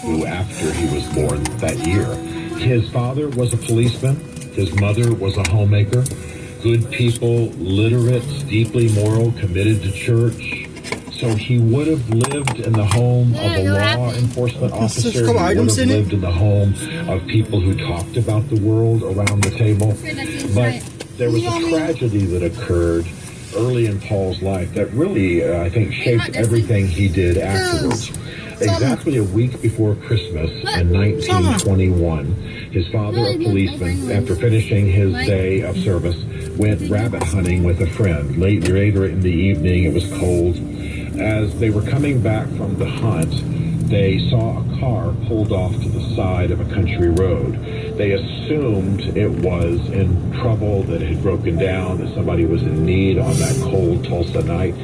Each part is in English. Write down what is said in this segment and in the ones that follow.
who, after he was born that year. His father was a policeman. His mother was a homemaker. Good people, literate, deeply moral, committed to church. So he would have lived in the home of a law enforcement officer. He would have lived in the home of people who talked about the world around the table. But there was a tragedy that occurred early in Paul's life that really, I think, shaped everything he did afterwards. Exactly a week before Christmas in 1921, his father, a policeman, after finishing his day of service, went rabbit hunting with a friend. Later in the evening, it was cold. As they were coming back from the hunt, they saw a car pulled off to the side of a country road. They assumed it was in trouble, that it had broken down, that somebody was in need on that cold Tulsa night.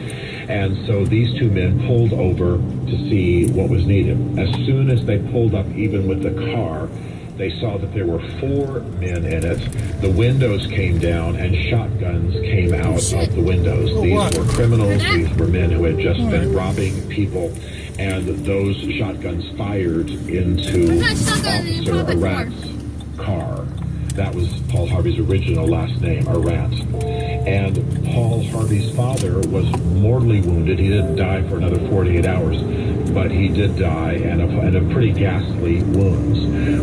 And so these two men pulled over to see what was needed. As soon as they pulled up, even with the car, they saw that there were 4 men in it. The windows came down and shotguns came out of the windows. These were criminals. These were men who had just been robbing people. And those shotguns fired into Officer Arant's car. That was Paul Harvey's original last name, Arant. And Paul Harvey's father was mortally wounded. He didn't die for another 48 hours, but he did die and of pretty ghastly wounds.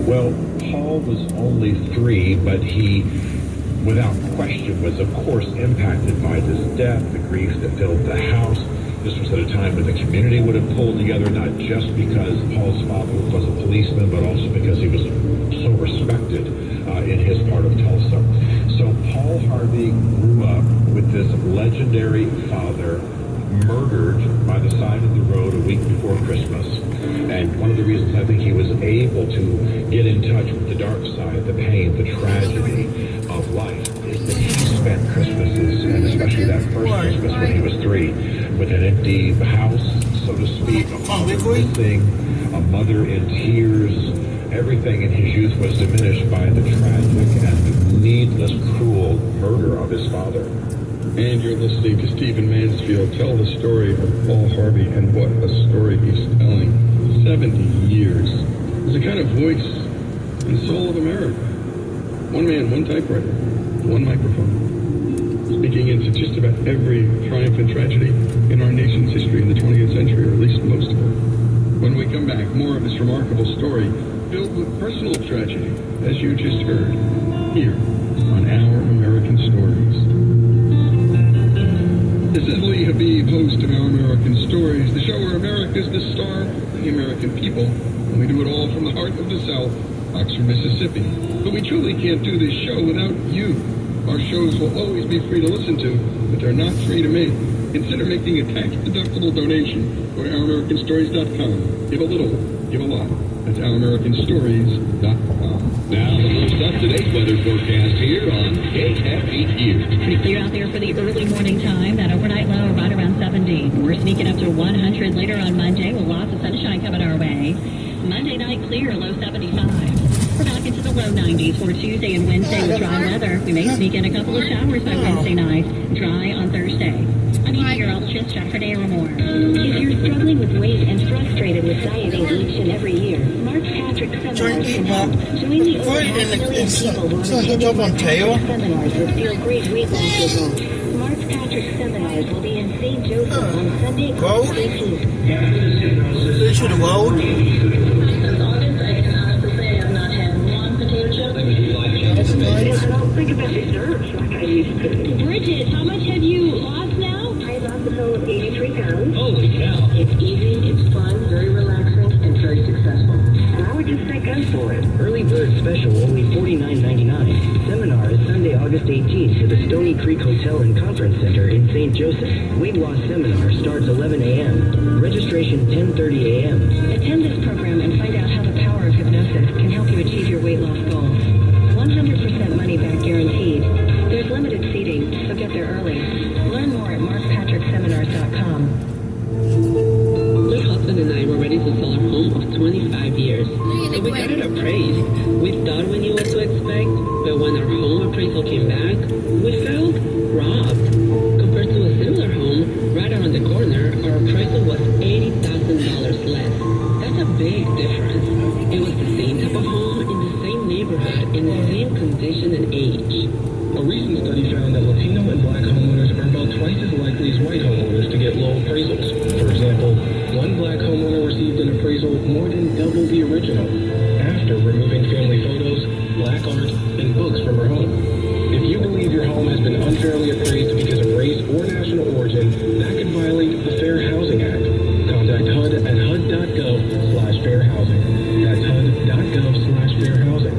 Well, Paul was only 3, but he, without question, was of course impacted by this death, the grief that filled the house. This was at a time when the community would have pulled together, not just because Paul's father was a policeman, but also because he was so respected in his part of Tulsa. So Paul Harvey grew up with this legendary father murdered by the side of the road a week before Christmas. And one of the reasons I think he was able to get in touch with the dark side, the pain, the tragedy of life, is that he spent Christmases, and especially that first Christmas when he was 3, with an empty house, so to speak, a father missing, a mother in tears. Everything in his youth was diminished by the tragic and needless, cruel murder of his father. And you're listening to Stephen Mansfield tell the story of Paul Harvey, and what a story he's telling. 70 years. He's the kind of voice and soul of America. One man, one typewriter, one microphone. Speaking into just about every triumph and tragedy in our nation's history in the 20th century, or at least most of it. When we come back, more of this remarkable story filled with personal tragedy, as you just heard, here on Our American Stories. This is Lee Habib, host of Our American Stories, the show where America is the star of the American people, and we do it all from the heart of the South, Oxford, Mississippi. But we truly can't do this show without you. Our shows will always be free to listen to, but they're not free to make. Consider making a tax-deductible donation. Go to OurAmericanStories.com. Give a little, give a lot. That's OurAmericanStories.com. Now, the most up-to-date weather forecast here on KFEQ. Pretty clear out there for the early morning time. That overnight low right around 70. We're sneaking up to 100 later on Monday with lots of sunshine coming our way. Monday night clear, low 75. We're back into the low 90s for Tuesday and Wednesday with dry weather. We may sneak in a couple of showers by Wednesday night. Dry on Thursday. I'm meteorologist Jennifer Day or more. If you're struggling with weight and frustrated with dieting each and every year, Mark Patrick Seminars can help. Join the over 5 million people who are attending seminars that feel great weight loss results. Mark Patrick Seminars will be in St. Joseph on Sunday, August 18th. They should have rolled. Since August, I can honestly say I've not had one potato chip. That's nice. I don't think about desserts like I used to. Bridget, how much have you lost now? I lost a total of 83 pounds. Holy cow. It's easy, it's fun, very relaxing, and very successful. And I would just say go for it. Early bird special, only $49.99. Seminar is Sunday, August 18th at the Stony Creek Hotel and Conference Center in St. Joseph. Weight loss seminar starts 11 a.m. Registration 10:30 a.m. Attend this program and find out how the power of hypnosis can help you achieve your weight loss goals. 100% money back guaranteed. There's limited seating, so get there early. Learn more at markpatrickseminars.com. My husband and I were ready to sell our home of 25 years, so we got it appraised. We thought we knew what to expect, but when our home appraisal came back, we felt robbed. Compared to a similar home right around the corner, our appraisal was $80,000 less. That's a big difference. these white homeowners to get low appraisals. For example, one black homeowner received an appraisal more than double the original after removing family photos, black art, and books from her home. If you believe your home has been unfairly appraised because of race or national origin, that could violate the Fair Housing Act. Contact HUD at hud.gov/fairhousing. That's hud.gov/fairhousing.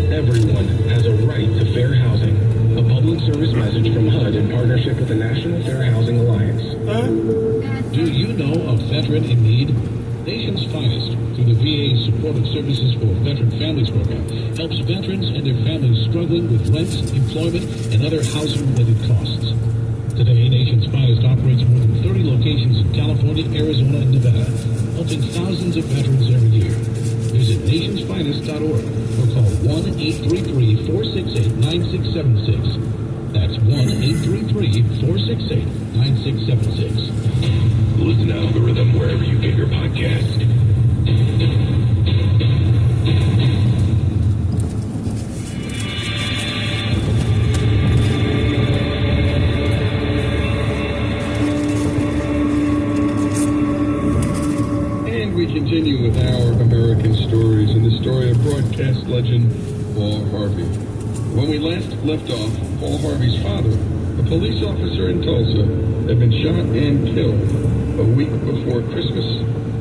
Everyone has a right to fair housing. A public service message from HUD in partnership with the National Fair Housing Alliance. Do you know a veteran in need? Nation's Finest, through the VA Supportive Services for Veteran Families program, helps veterans and their families struggling with rent, employment, and other housing-related costs. Today, Nation's Finest operates more than 30 locations in California, Arizona, and Nevada, helping thousands of veterans every year. Visit nationsfinest.org or call 1-833-468-9676. That's 1-833-468-9676. Listen to Algorithm wherever you get your podcast. And we continue with our American stories and the story of broadcast legend Paul Harvey. When we last left off, Paul Harvey's father, a police officer in Tulsa, had been shot and killed a week before Christmas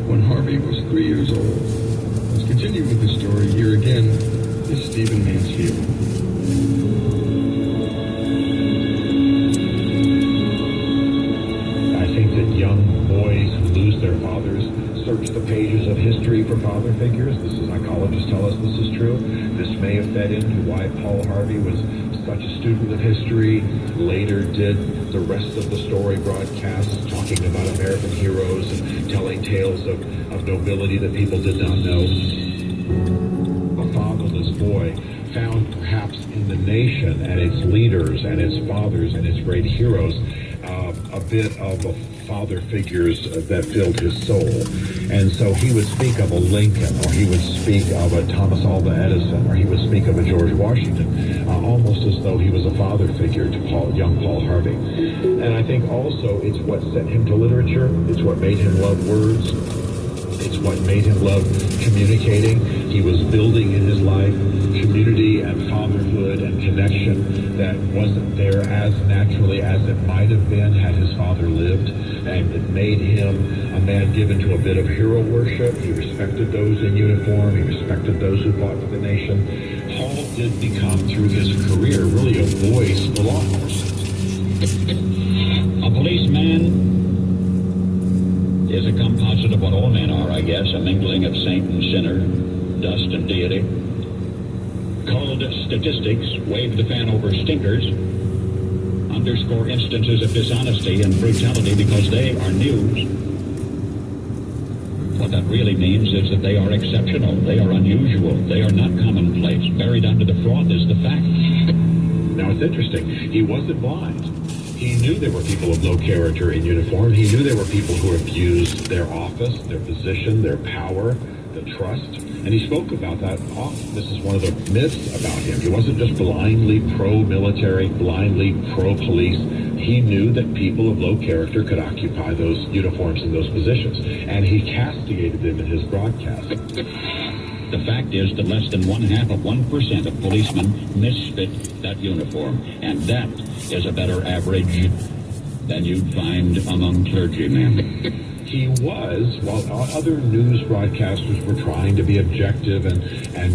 when Harvey was 3 years old. Let's continue with the story. Here again is Stephen Mansfield. I think that young boys who lose their fathers search the pages of history for father figures. The psychologists tell us this is true. This may have fed into why Paul Harvey was such a student of history, later did the rest of the story broadcasts talking about American heroes and telling tales of nobility that people did not know. A fatherless boy found perhaps in the nation and its leaders and its fathers and its great heroes a bit of a father figures that filled his soul. And so he would speak of a Lincoln, or he would speak of a Thomas Alva Edison, or he would speak of a George Washington, almost as though he was a father figure to young Paul Harvey. And I think also it's what sent him to literature. It's what made him love words. It's what made him love communicating. He was building in his life community and fatherhood and connection that wasn't there as naturally as it might have been had his father lived. And it made him a man given to a bit of hero worship. He respected those in uniform. He respected those who fought for the nation. Paul did become, through his career, really a voice for law enforcement. A policeman is a composite of what all men are, I guess, a mingling of saint and sinner, dust and deity. Cold statistics wave the fan over stinkers, underscore instances of dishonesty and brutality because they are news. What that really means is that they are exceptional, they are unusual, they are not commonplace. Buried under the froth is the fact. Now it's interesting, he wasn't blind. He knew there were people of low character in uniform. He knew there were people who abused their office, their position, their power, the trust. And he spoke about that often. This is one of the myths about him. He wasn't just blindly pro-military, blindly pro-police. He knew that people of low character could occupy those uniforms and those positions. And he castigated them in his broadcast. The fact is that less than 0.5% of policemen misfit that uniform. And that is a better average than you'd find among clergymen. He was, while other news broadcasters were trying to be objective and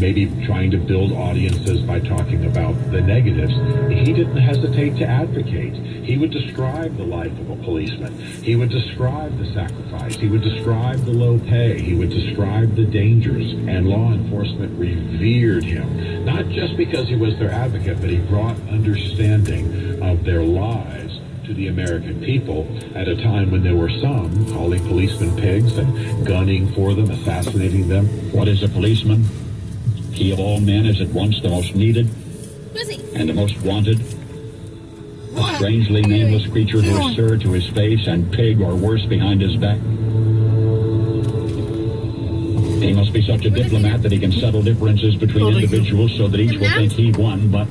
maybe trying to build audiences by talking about the negatives, he didn't hesitate to advocate. He would describe the life of a policeman. He would describe the sacrifice. He would describe the low pay. He would describe the dangers. And law enforcement revered him, not just because he was their advocate, but he brought understanding of their lives to the American people at a time when there were some calling policemen pigs and gunning for them, assassinating them. What is a policeman? He of all men is at once the most needed and the most wanted. A strangely nameless creature who is sir to his face and pig or worse behind his back. He must be such a diplomat that he can settle differences between individuals so that each will think he won, but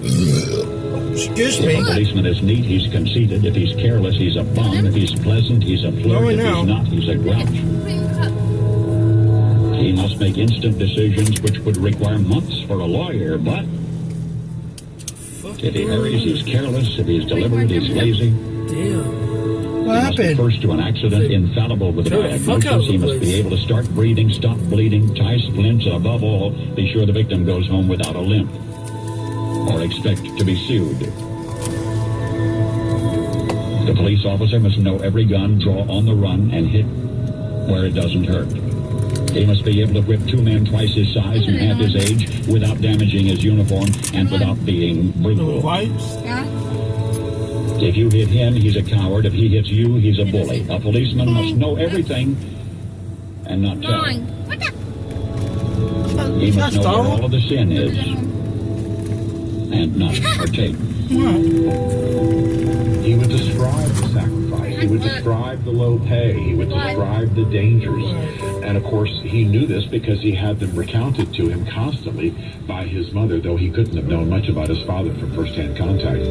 Excuse If me. a policeman is neat, he's conceited. If he's careless, he's a bum. If he's pleasant, he's a flirt. If he's not, he's a grouch. He must make instant decisions which would require months for a lawyer, but if he hurries, he's careless. If he's deliberate, he's lazy. Damn. What He must be happened? first to an accident, infallible with a diagnosis. He must be able to start breathing, stop bleeding, tie splints, and above all, be sure the victim goes home without a limp or expect to be sued. The police officer must know every gun, draw on the run, and hit where it doesn't hurt. He must be able to whip two men twice his size and half his age without damaging his uniform and without being brutal. If you hit him, he's a coward. If he hits you, he's a bully. A policeman must know everything and not tell. He must know where all of the sin is and not partake. He would describe the sacrifice. He would describe the low pay. He would describe the dangers. And, of course, he knew this because he had them recounted to him constantly by his mother, though he couldn't have known much about his father from first-hand contact.